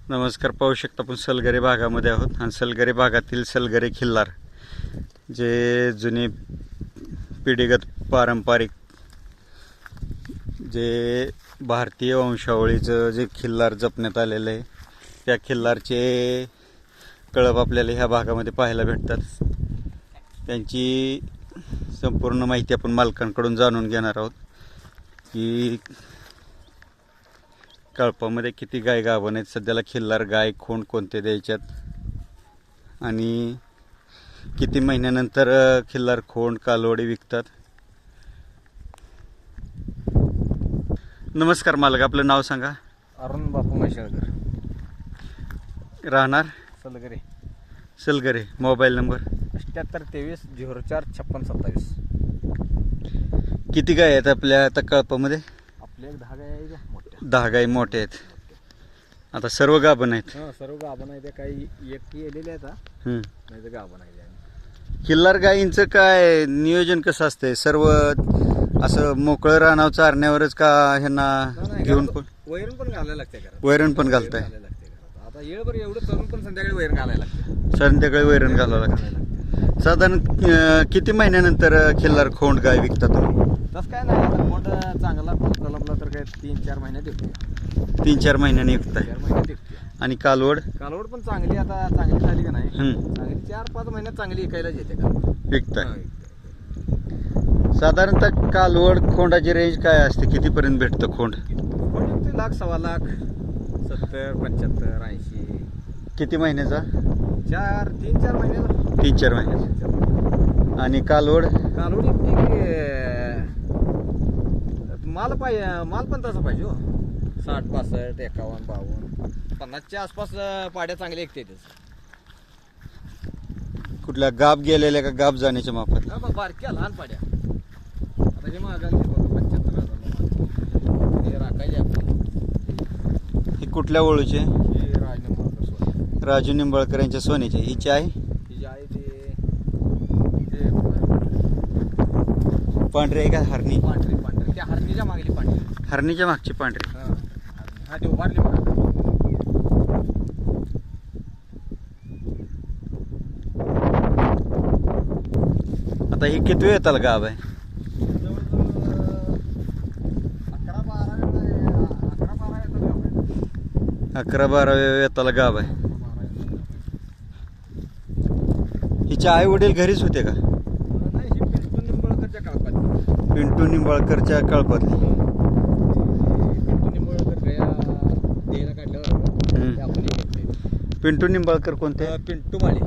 नमस्कार. पाहू शकता आपण सलगरे भागामध्ये आहोत आणि सलगरे भागातील सलगरे खिल्लार जे जुने पिढीगत पारंपरिक जे भारतीय वंशावळीचं जे खिल्लार जपण्यात आलेलं आहे त्या खिल्लारचे कळप आपल्याला ह्या भागामध्ये पाहायला भेटतात. त्यांची संपूर्ण माहिती आपण मालकांकडून जाणून घेणार आहोत की कळपामध्ये किती गाय गाभण आहेत, सध्याला खिल्लार गाय खोंड कोणते द्यायच्यात आणि किती महिन्यानंतर खिल्लार खोंड कालवडी विकतात. नमस्कार मालक, आपलं नाव सांगा. अरुण बापू म्हैसाळकर, राहणार सलगरे. सलगरे. Mobile number 7823 04 56 27. किती गाय आहेत आपल्या आता कळपामध्ये? आपले 10 गाय आहेत मोठ्या. 10 गाय मोठ्या आहेत. आता सर्व गाभण आहेत. सर्व गाभण आहेत. काही एक येलेले आहेत, नाही तर गाभण आहेत. खिल्लार गायींचं काय नियोजन कसं असतंय? सर्व असं मोकळं रानाव चारण्यावरच का ह्यांना घेऊन पण वैरण पण घालायला लागते घरात. वैरण पण घालताय? आता येळभर एवढं तरुण पण संध्याकाळी वैरण घालायला लागते. संध्याकाळी वैरण घालावं लागतं. साधारण किती महिन्यानंतर खिल्लार खोंड गाय विकता तुम्ही? तसं काय नाही. आता मोठ चांगला कलमला तर काय 3-4 महिन्यात येतो. 3-4 महिन्यांनी विकताय. 4 महिन्यात येतो. आणि कालवड? कालवड पण चांगली आता चांगली झाली का नाही, चांगली 4-5 महिन्यात चांगली विकायलाच येते का विकताय. साधारणतः कालवड खोंडाची रेंज काय असते? कितीपर्यंत भेटतं खोंड? खोंड ते 1,00,000 सव्वा लाख, 70 75 80. किती महिन्याचा? 3-4 महिन्याचा. 3-4 महिन्याचा. आणि कालवड? कालवड माल पण तसा पाहिजे हो. 60 65 51 52 50च्या आसपास पाड्या चांगल्या ऐकते. कुठल्या गाब गेलेल्या का गाब जाण्याच्या मापात? बारक्या लहान पाड्या. आता हे मागायला 75,000 हे राखायचे आपले. ही कुठल्या ओळूचे? हे राजनिंबाळकर. राजू निंबाळकर यांच्या सोन्याचे. हिची आहे? ही आहे ते पांढरी आहे का हरणी? पांढरी पांढरी. त्या हरणीच्या मागली पांढरी. हरणीच्या मागची पांढरी. हा ते उभारली बघा. आता ही किती वेळ येताल गाव आहे? 11-12 येताला गाव आहे. हिचे आई वडील घरीच होते का? नाही, ही पिंटू निंबाळकरच्या काळपात. पिंटू निंबाळकरच्या कळपातली. पिंटू निंबाळकर गया द्यायला काढल्यावर ते आपण घेतले. पिंटू निंबाळकर कोणते? पिंटू माळे.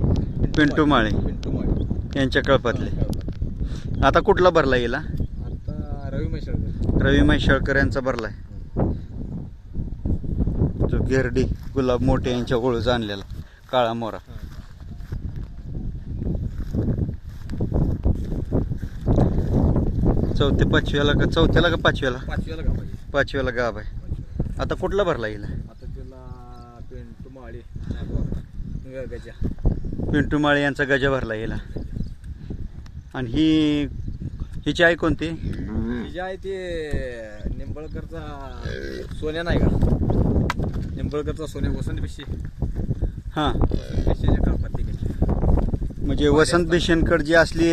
पिंटू माळे पिंटू माळे यांच्या कळपातले. आता कुठला भरला येईल? आता रवी म्हैसाळकर. रवी म्हैसाळकर यांचा भरलाय. जो गिरडी गुलाब मोठे यांच्या ओळूचा आणलेला काळा मोरा. चौथ्याला का पाचव्याला? पाचव्याला गाव पाहिजे. पाचव्याला गाव आहे. आता कुठला भरला येईल? आता त्याला पिंटू माळे गजा. पिंटू माळे यांचा गजा भरला येईल. आणि हिची आई कोणती? ही जी आहे ते निंबाळकरचा सोन्या नाही का? निंबाळकरचा सोन्या वसंत भिशी. हां, भिशीच्या काळपात ती. म्हणजे वसंत भिशेनकर जी असली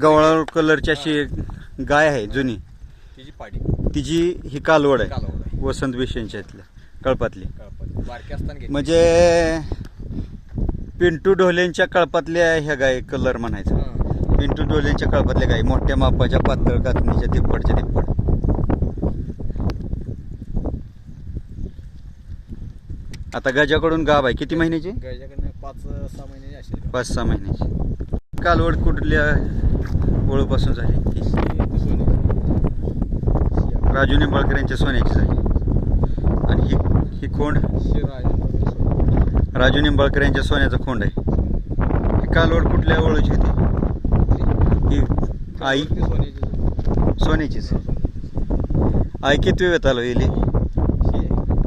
गवळा कलरची अशी गाय आहे जुनी, तिची पाडी. तिची ही कालवड आहे. कालवड आहे. वसंत भिशेनच्या इथल्या कळपातली. बारकी असताना घेतली. म्हणजे पिंटू ढोलेंच्या कळपातल्या ह्या गाय कलर म्हणायचं. पिंटू ढोलेंच्या कळपातल्या गाय मोठ्या मापाच्या पातळ कातणीच्या तिप्पडच्या तिप्पड. आता गजाकडून गाव आहे. किती महिन्याची? गजाकडनं 5-6 महिने असेल. 5-6 महिन्याची. कालवड कुठल्या ओळूपासून झाली? राजू निंबाळकर यांच्या सोन्याची झाली. आणि ही खोंड राजू निंबाळकर यांच्या सोन्याचा खोंड आहे. ही कालवड कुठल्या ओळूची होती? ही आई सोन्याचीच. आई किती वेळ आलो येईल?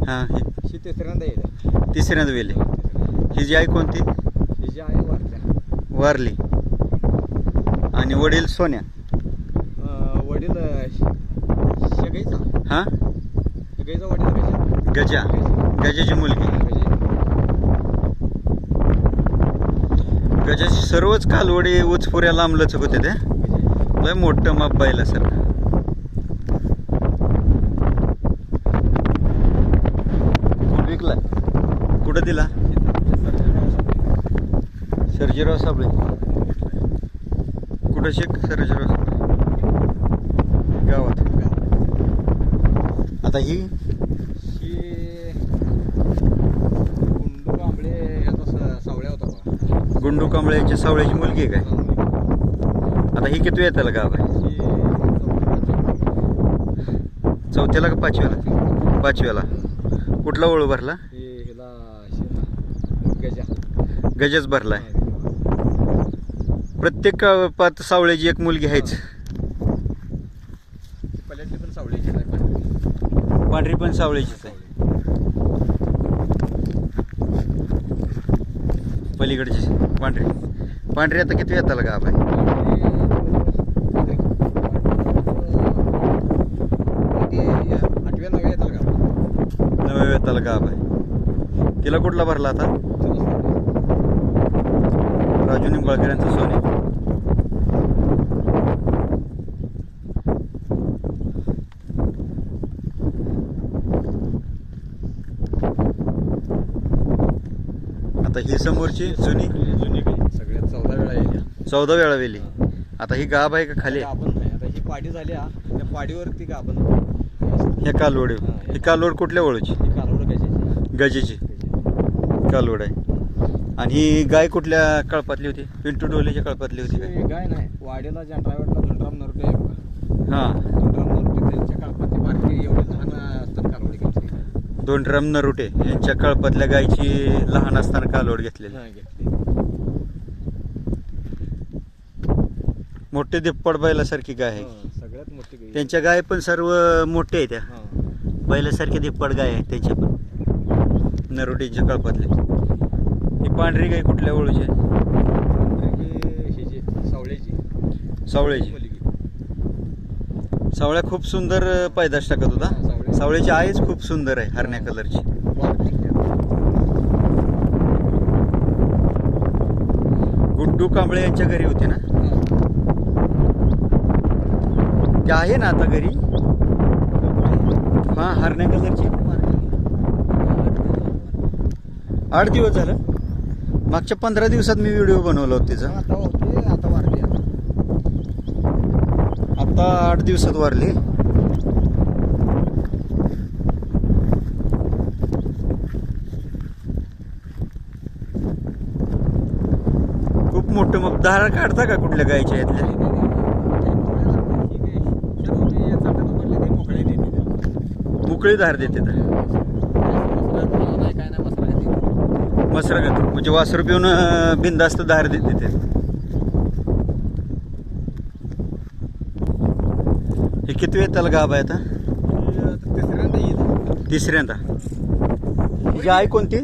हां, ही तिसऱ्यांदा येईल. तिसऱ्यांदा वेली. हिची आई कोणती? हिची आई वारली. आणि वडील सोन्या. वडील शेगाईचा. हां, शेगाईचा वडील गजा. गजाची मुलगी. गजाची सर्वच कालवडी उचपुऱ्या लांबलच होते ते. लय मोठं माप बैलासारखं. कोण विकला? कुठं दिला? सर्जीराव साबळे. कुठं शिक सर्जीराव साबळे? गावात. आता ही गुंडू कांबळे याचा सावळ्या होता बघा. गुंडू कांबळे यांच्या सावळ्याची मुलगी आहे काय? आता ही किती येताला गाव आहे? चौथ्याला का पाचव्याला? पाचव्याला. कुठला ओळू भरला? गजच भरलाय. प्रत्येक पात सावळ्याची एक मुलगी आहेच. पल्यातली पण सावळ्याची आहे, पांढरी पण सावळ्याचीच आहे. पलीकडची पांढरी. पांढरी आता किती येताला गाव आहे? नव्या येताला गाव आहे. तिला कुठला भरला आता? राजू निंबाळकर यांचा सोने. आता ही समोरची जुनी सगळ्यात 14 वेळा येईल. 14 वेळा वेली. आता ही गाभ आहे का खाली? गाभण नाही. आता ही पाडी झाली हा. त्या पाडीवरती गाभण. हे कालवड. ही कालवड कुठल्या ओळूची? ही कालवड गजाची. गजेची कालवड आहे. आणि ही गाय कुठल्या कळपातली होती? पिंटू डोलेच्या कळपातली होती काय? ही गाय नाही. वाड्याला जंटरावेटला धुंडराम नरटे आहे बघा. हां. धुंडराम नरटे त्यांच्या काळपातली बारकी एवढी लहान असताना कालवडी घेतली. दोंडराम नरुटे यांच्या कळपातल्या गायची लहान असताना कालवड घेतलेली. घेतली. मोठे दिप्पड बैलासारखी गाय आहे. सगळ्यात मोठी गाय. त्यांच्या गाय पण सर्व मोठे आहे. त्या बैलासारखे दिप्पड गाय आहेत त्यांच्या पण. नरुटेच्या कळपातले. ही पांढरी गाय कुठल्या ओळूची आहे? सावळ्याची. सावळ्याची. सावळ्या खूप सुंदर पैदास टाकत होता. सावळ्याची आईच खूप सुंदर आहे, हरण्या कलरची. गुड्डू कांबळे यांच्या घरी होती ना? ते आहे ना आता घरी? हा, हरण्या कलरची. 8 दिवस झालं. मागच्या 15 दिवसात मी व्हिडिओ बनवला होता तिचा. आता वारली. आता 8 दिवसात वारली. खूप मोठं. मग धारा काढता का कुठल्या गायच्या यातल्या? मोकळी धार देते तर मसरागत. म्हणजे वासरू पिऊन बिनधास्त धार देते ते. हे किती वेळ त्याला गाभ आहे आता? तिसऱ्यांदा येईल. तिसऱ्यांदा. हिची आई कोणती?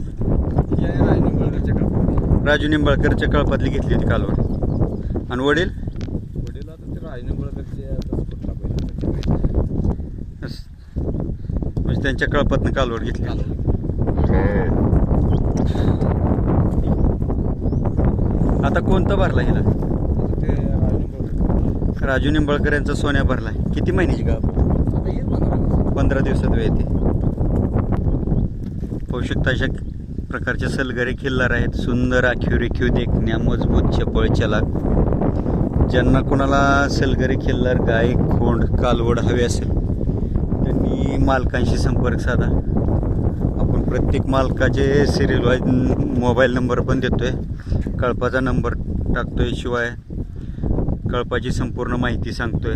राजू निंबाळकरच्या कळपातली घेतली होती कालवड. आणि वडील? वडील आता ते राजनिंबाळकरचे म्हणजे त्यांच्या कळपातनं कालवड घेतली. आता कोणता भरला हिला? राजू निंबाळकर यांचा सोन्या भरलाय. किती महिन्याची गाभ? 15 दिवसात वेळ येते. पाहू शकता अशा प्रकारचे सलगरे खिल्लार आहेत. सुंदर आखीव रेखीव देखण्या, मजबूत चपळ चलाक. ज्यांना कोणाला सलगरे खिल्लार गाय, खोंड, कालवड हवे असेल त्यांनी मालकांशी संपर्क साधा. आपण प्रत्येक मालकाचे सिरियल वाईज मोबाईल नंबर पण देतोय, कळपाचा नंबर टाकतोय, शिवाय कळपाची संपूर्ण माहिती सांगतोय.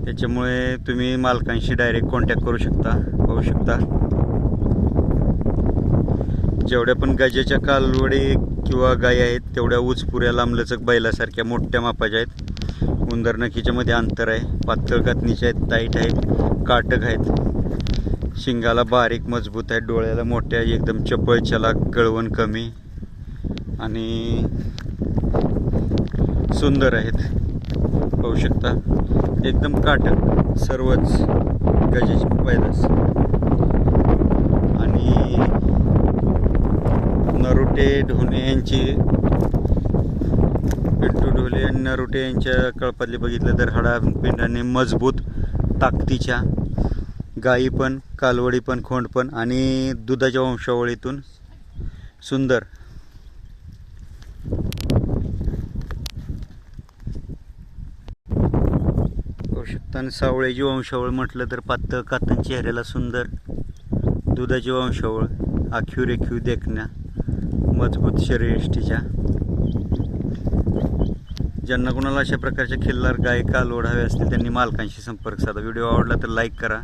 त्याच्यामुळे तुम्ही मालकांशी डायरेक्ट कॉन्टॅक्ट करू शकता. पाहू शकता जेवढ्या पण गजाच्या कालवडी किंवा गाय आहेत तेवढ्या उचपुऱ्या लांबलचक बैलासारख्या मोठ्या मापाच्या आहेत. उंदर नखीच्या मध्ये अंतर आहे. पातळ कातणीच्या आहेत, टाईट आहेत, काटक आहेत. शिंगाला बारीक मजबूत आहेत. डोळ्याला मोठ्या, एकदम चपळ चलाक, गळवण कमी आणि सुंदर आहेत. पाहू शकता एकदम काटक सर्वच गजाची पैदास. आणि नरोटे ढोणे यांची, पिंटू ढोले आणि नरोटे यांच्या कळपातली बघितलं तर हाडापिंडाने मजबूत ताकदीच्या गायी पण, कालवडी पण, खोंड पण आणि दुधाच्या वंशावळीतून सुंदर. पाहू शकता. आणि सावळ्याची वंशावळ म्हटलं तर पातळ कातन चेहऱ्याला सुंदर, दुधाची वंशावळ, आखीव रेखीव देखण्या, मजबूत शरीरयष्टीच्या. ज्यांना कोणाला अशा प्रकारच्या खिल्लार गाय कालवड हवे असतील त्यांनी मालकांशी संपर्क साधा. व्हिडिओ आवडला तर लाईक करा,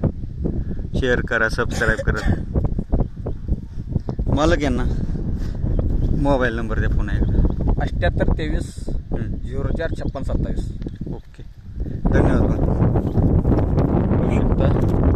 शेअर करा, सबस्क्राईब करा. मालक यांना मोबाईल नंबर द्या पुन्हा एकदा. 78 23 04 56 27. ओके, धन्यवाद. बघू शकता